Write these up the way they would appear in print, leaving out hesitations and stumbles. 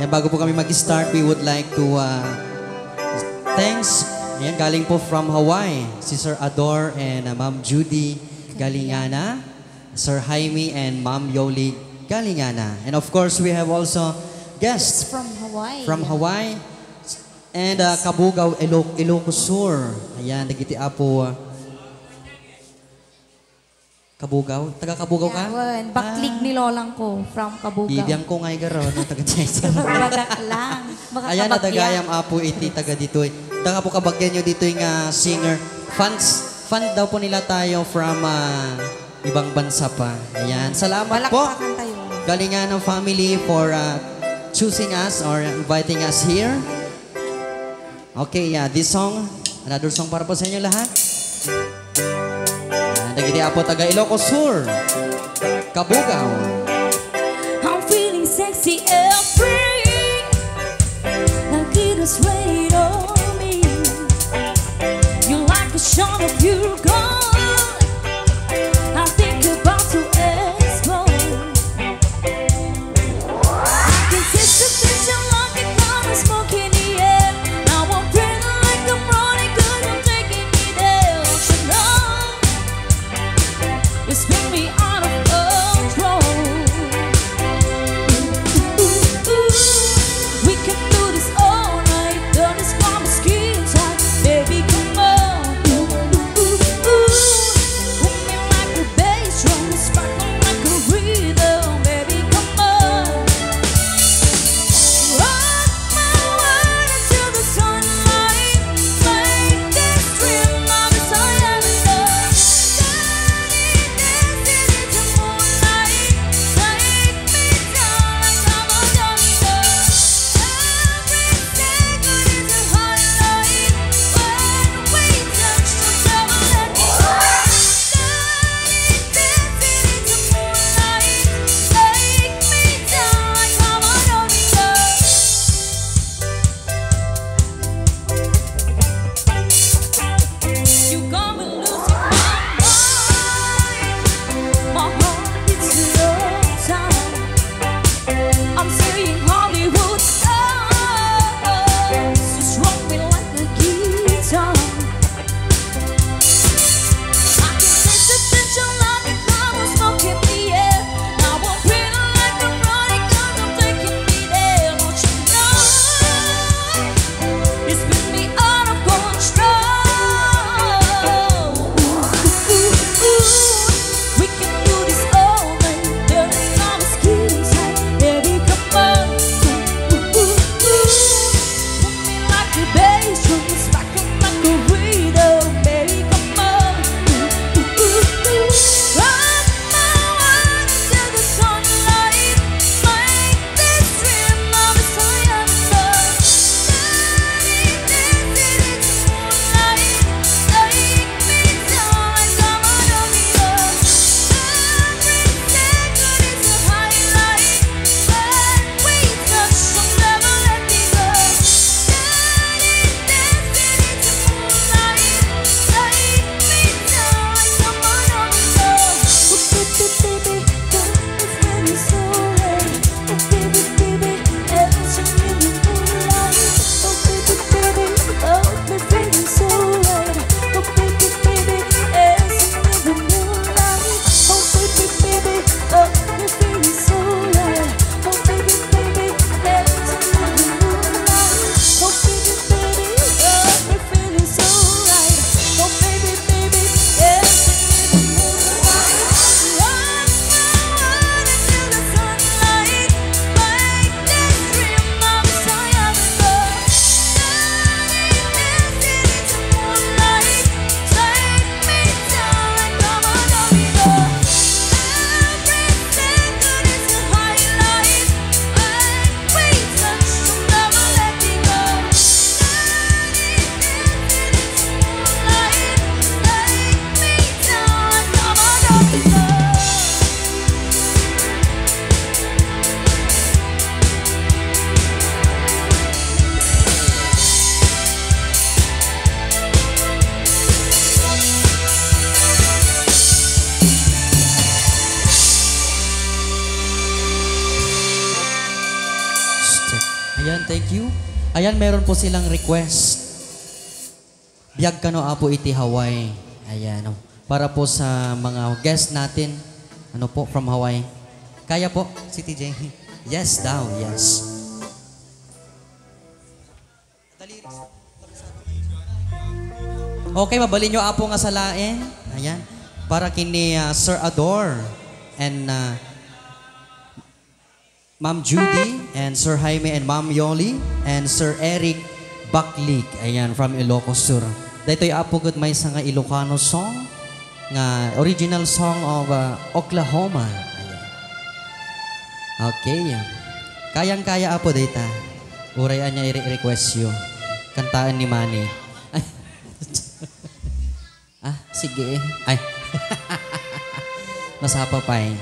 And bago po kami mag-start, we would like to thanks. Ayan, galing po from Hawaii, si Sir Ador and Ma'am Judy Galingana, Sir Jaime and Ma'am Yoli Galingana. And of course, we have also guests from Hawaii. From Hawaii. And Kabugao, Ilocos Sur. Ayan, nagiti po. Kabugao? Taga Kabugao ka? Yawan. Baklig ni lolang ko from Kabugao. Bibiyang ko ngay garo. Taga Chesa. Baga lang. Ayan, natagayam apo iti taga dito. Taga po kabagyan nyo dito yung singer. Fans daw po nila tayo from ibang bansa pa. Ayan, salamat po. Galingan ng family for choosing us or inviting us here. Okay, this song, another song para po sa inyo lahat. Nagiti po taga Ilocos Sur, Kabugao. I'm feeling sexy and free, like it is raining on me. You're like a shot of pure gold, I think about to explode. I can taste the tension like a cloud of smoke in the air. Now I'm feeling like I'm running, 'cause I'm taking me there. You know, you spin me out of control. Ayan, thank you. Ayan, meron po silang request. Biyag ka no apo iti Hawaii. Ayan, oh. Para po sa mga guest natin. Ano po, from Hawaii. Kaya po, si TJ. Yes daw, yes. Okay, mabalin nyo apo nga salain. Ayan. Para kini Sir Ador and Ma'am Judy and Sir Jaime and Ma'am Yoli and Sir Eric Baklik. Ayan, from Ilocos Sur. Dito'y apo good may nga Ilocano song nga original song of Oklahoma. Ayan. Okay. Kayang-kaya apo dita. Urayan niya i-request yun. Kantaan ni Manny. Ah, sige. Ay. Nasapa pa eh.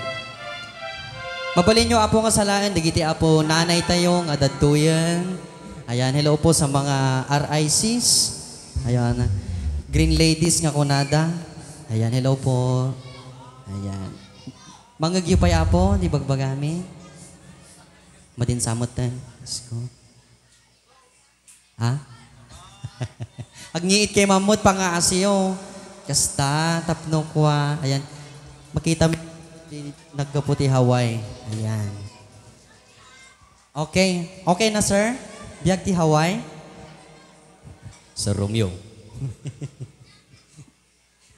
Mabalin nyo apo nga salaan. Digiti apo nanay tayo nga dadtuyan. Ayan, hello po sa mga RICs. Ayan, Green Ladies nga kunada. Ayan, hello po. Ayan. Mga gipay apo, di bagbagami. Madinsamot tan. Let's go. Ha? Agngiit kay mamot pa nga asiyo. Kasta, tapno kwa. Ayan. Makita mo nagkaputi Hawaii. Ayan. Okay. Okay na, sir? Biyag ti Hawaii? Sir Romeo.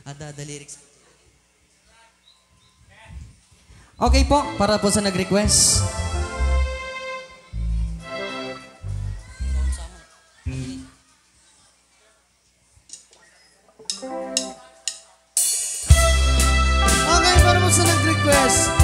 Ada lyrics. Okay po, para po sa nag-request. Okay, para po sa nag-request.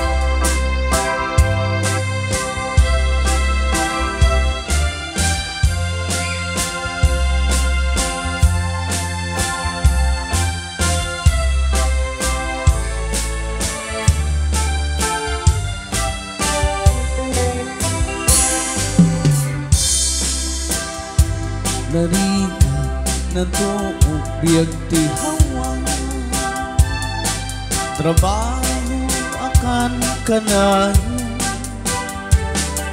Narita na tuong biyag ti hawa. Trabaho akan kanayo.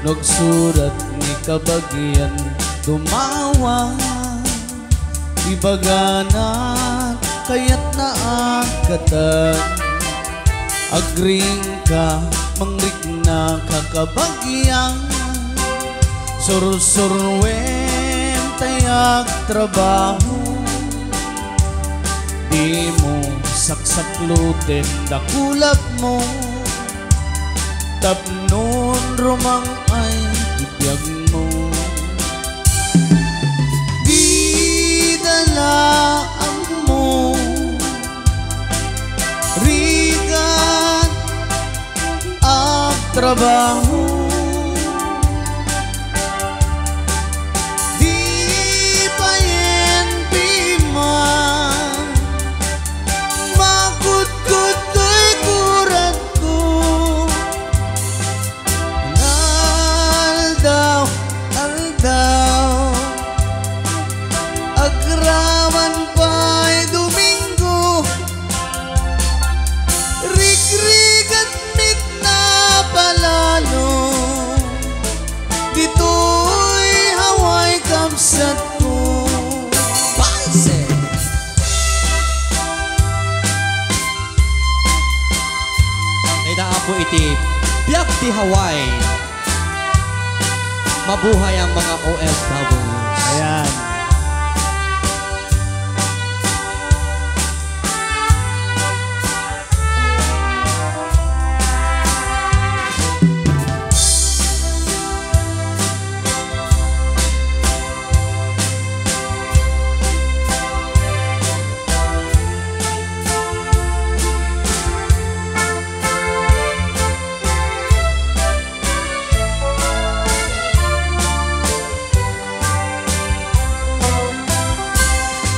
Nagsurat ni kabagyan tumawa. Ibaganan kaya't naagatan. Agring ka mangrik na kakabagyan. Sur-surwen tayag trabaho. Di mo saksaklutin dakulap mo. Tapnon rumang ay ibiyag mo. Di dalaan mo rigat ang trabaho. Po iti biyag ti Hawaii. Mabuhay ang mga OFWs. Ayan.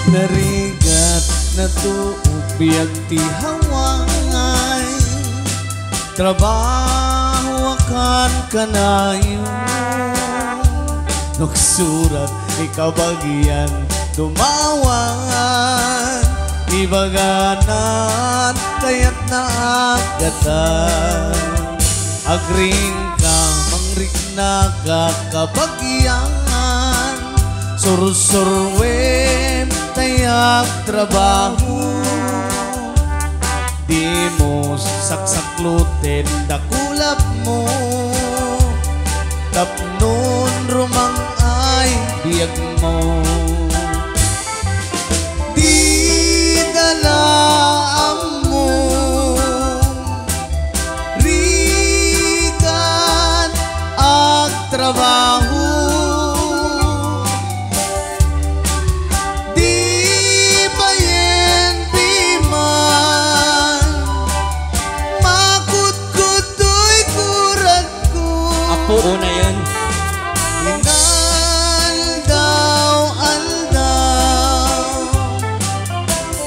Narigat na tuog biyag ti Hawaii. Trabaho akan kanayo. Nagsurat ikabagyan tumawan. Ibaganan kaya't naagatan. Agring ka mangrik nakakabagyan. Sursurwem tayak trabaho, di mo saksaklutin dakulap mo. Tapnon rumang ay biyag mo. Di dalaam mo rikan ang trabaho. Di bayen di man makut-kutoy kurag ko. Apo, una yun. Inaldaw-aldaw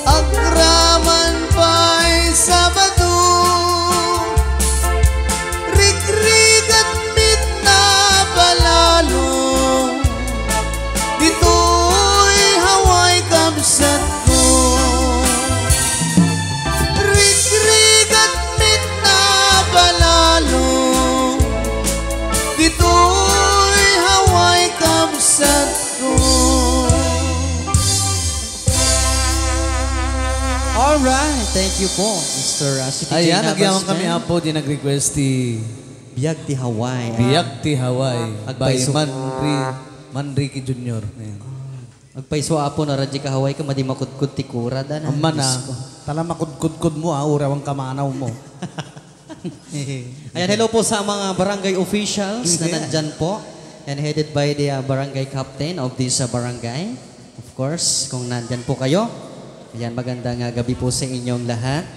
agraman pa'y Sabado, rig-rigat mit na palalo. Dito'y haway kabsat ko. Rig-rigat mit na palalo. Dito'y haway kabsat ko. Alright, thank you po, Mr. Si TJ Ayan, Navas nagyaman kami Band. apo, di nag-request ti Biyag ti Hawaii. Biyak ti Hawaii by Agpaiso. Manrique Jr. Ayan. Magpaiso apo na radya ka Hawaii ka, madi makudkud ti kura da na. Amma na, Diyos ko. tala makudkudkud mo urawang kamanaw mo. Ayan, hello po sa mga barangay officials na nandyan po. And headed by the barangay captain of this barangay. Of course, kung nandyan po kayo. Ayan, magandang gabi po sa inyong lahat.